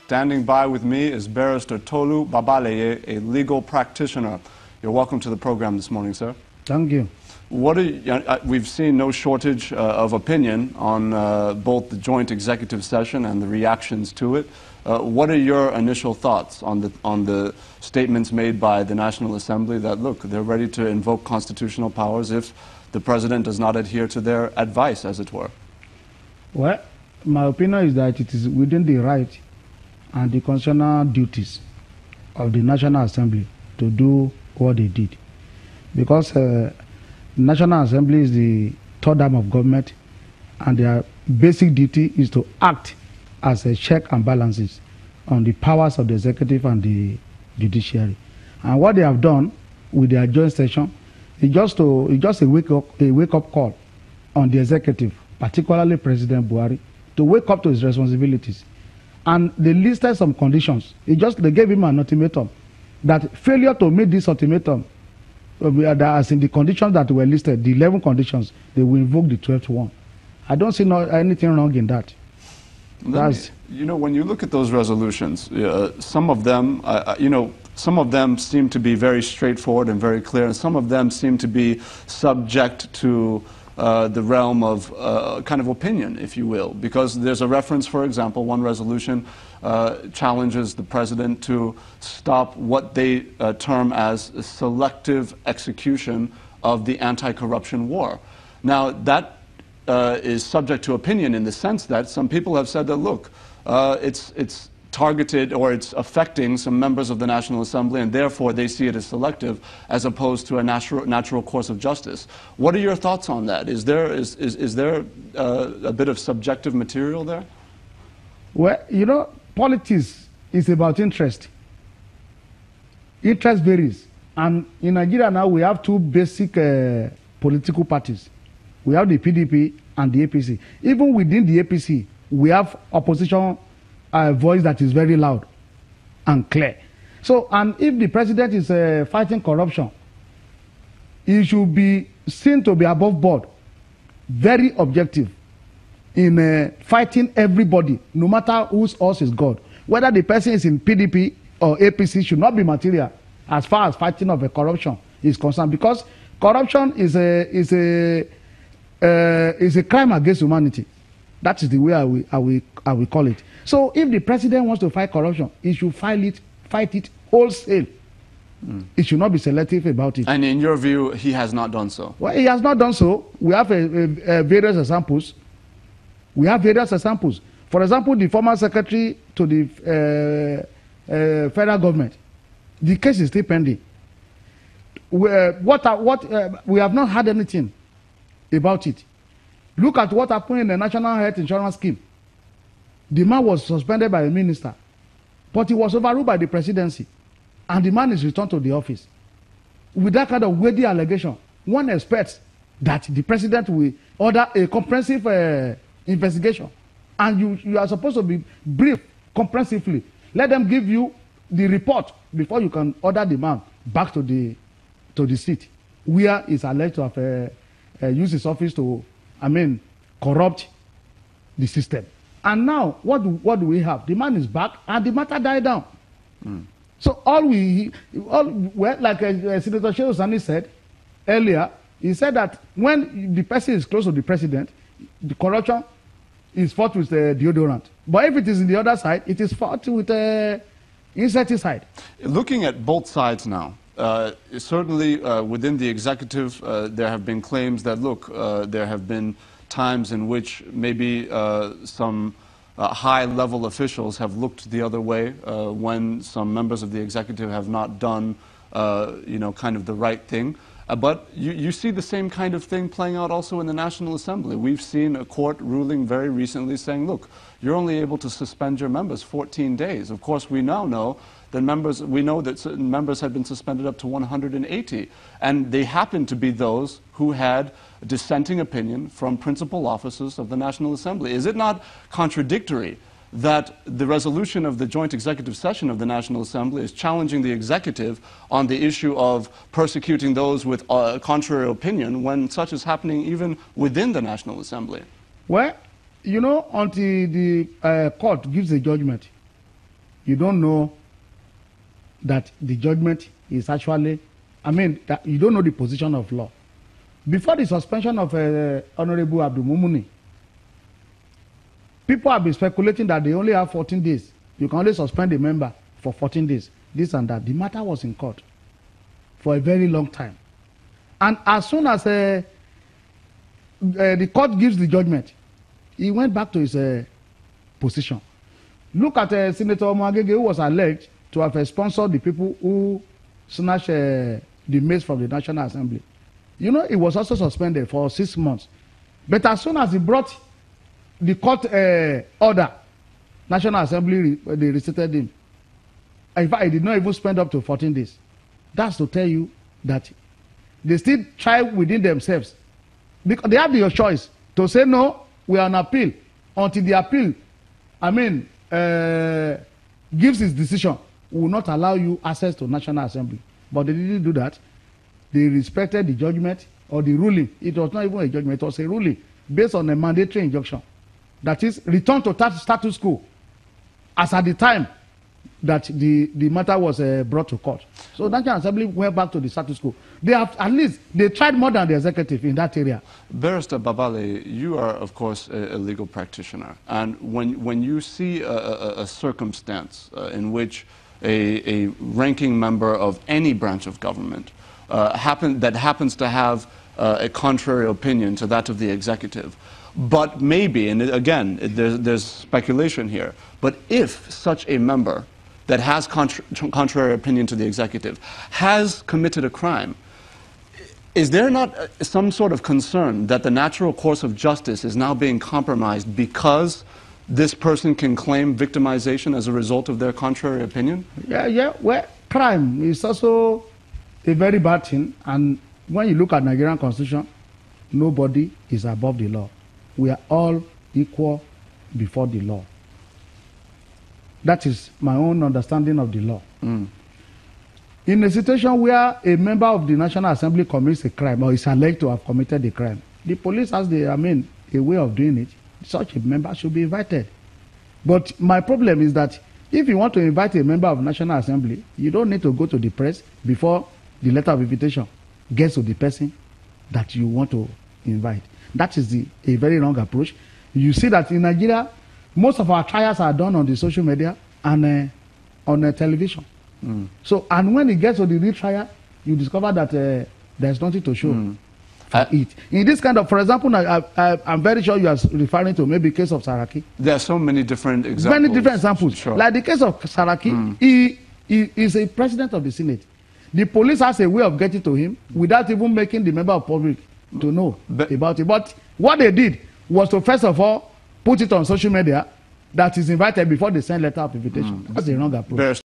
Standing by with me is Barrister Tolu Babaleye, a legal practitioner. You're welcome to the program this morning, sir. Thank you. We've seen no shortage of opinion on both the joint executive session and the reactions to it. What are your initial thoughts on the statements made by the National Assembly that, look, they're ready to invoke constitutional powers if the president does not adhere to their advice, as it were? Well, my opinion is that it is within the right and the constitutional duties of the National Assembly to do what they did. Because the National Assembly is the third arm of government, and their basic duty is to act as a check and balances on the powers of the executive and the judiciary. And what they have done with their joint session is just a wake-up call on the executive, particularly President Buhari, to wake up to his responsibilities. And they listed some conditions. They gave him an ultimatum that failure to meet this ultimatum, as in the conditions that were listed, the 11 conditions, they will invoke the 12th. I don't see anything wrong in that. You know, when you look at those resolutions, some of them, some of them seem to be very straightforward and very clear, and some of them seem to be subject to the realm of kind of opinion, if you will, because there's a reference, for example, one resolution challenges the president to stop what they term as selective execution of the anti-corruption war. Now, that is subject to opinion in the sense that some people have said that, look, it's targeted or it's affecting some members of the National Assembly, and therefore they see it as selective as opposed to a natural course of justice. What are your thoughts on that? Is there a bit of subjective material there? Well, you know, politics is about interest. Interest varies. And in Nigeria now we have two basic political parties. We have the PDP and the APC. Even within the APC, we have opposition voice that is very loud and clear. So, and if the president is fighting corruption, he should be seen to be above board, very objective in fighting everybody, no matter whose horse is God. Whether the person is in PDP or APC should not be material as far as fighting of a corruption is concerned, because corruption is a crime against humanity. That is the way I will call it. So if the president wants to fight corruption, he should fight it wholesale. He should not be selective about it. And in your view, he has not done so? Well, he has not done so. We have various examples. For example, the former secretary to the federal government, the case is still pending. We have not heard anything about it. Look at what happened in the National Health Insurance Scheme. The man was suspended by a minister, but he was overruled by the presidency, and the man is returned to the office. With that kind of weighty allegation, one expects that the president will order a comprehensive investigation, and you are supposed to be briefed comprehensively. Let them give you the report before you can order the man back to the seat, where he is alleged to have used his office to, corrupt the system. And now, what do we have? The man is back, and the matter died down. So like Senator Shehu Sani said earlier, he said that when the person is close to the president, the corruption is fought with deodorant. But if it is in the other side, it is fought with insecticide. Looking at both sides now, certainly within the executive, there have been claims that, look, there have been times in which maybe some high-level officials have looked the other way when some members of the executive have not done, kind of the right thing. But you see the same kind of thing playing out also in the National Assembly. We've seen a court ruling very recently saying, look, you're only able to suspend your members 14 days. Of course, we now know that certain members had been suspended up to 180, and they happen to be those who had dissenting opinion from principal officers of the National Assembly. Is it not contradictory that the resolution of the joint executive session of the National Assembly is challenging the executive on the issue of persecuting those with contrary opinion when such is happening even within the National Assembly? Well, you know, until the court gives a judgment, you don't know that the judgment is actually, that you don't know the position of law. Before the suspension of Honorable Abdul Mumuni, people have been speculating that they only have 14 days. You can only suspend a member for 14 days. This and that. The matter was in court for a very long time. And as soon as the court gives the judgment, he went back to his position. Look at Senator Omagege, who was alleged to have sponsored the people who snatched the maize from the National Assembly. You know, he was also suspended for 6 months. But as soon as he brought the court order, National Assembly, they recited him. In fact, he did not even spend up to 14 days. That's to tell you that they still try within themselves. Because they have the choice to say, no, we are on appeal. Until the appeal, gives its decision, we will not allow you access to National Assembly. But they didn't do that. They respected the judgment or the ruling. It was not even a judgment, it was a ruling based on a mandatory injunction. That is, return to status quo as at the time that the matter was brought to court. So National Assembly went back to the status quo. They have, at least, they tried more than the executive in that area. Barrister Babaleye, you are, of course, a legal practitioner. And when you see a circumstance in which a ranking member of any branch of government that happens to have a contrary opinion to that of the executive, but maybe, and again, there's speculation here, but if such a member that has contrary opinion to the executive has committed a crime, is there not some sort of concern that the natural course of justice is now being compromised because this person can claim victimization as a result of their contrary opinion? Yeah. Well, crime is also a very bad thing. And when you look at Nigerian Constitution, nobody is above the law. We are all equal before the law. That is my own understanding of the law. In a situation where a member of the National Assembly commits a crime or is alleged to have committed a crime, the police has a way of doing it. Such a member should be invited. But my problem is that if you want to invite a member of National Assembly, you don't need to go to the press before the letter of invitation gets to the person that you want to invite. That is a very wrong approach. You see that in Nigeria, most of our trials are done on the social media and on television. So, and when it gets to the retrial, you discover that there's nothing to show for it. In this kind of, for example, I'm very sure you are referring to maybe case of Saraki. There are so many different examples. Many different examples. Sure. Like the case of Saraki, he is a president of the Senate. The police has a way of getting to him without even making the member of public to know about it. But what they did was to first of all put it on social media that is invited before they send letter of invitation. That's the wrong approach.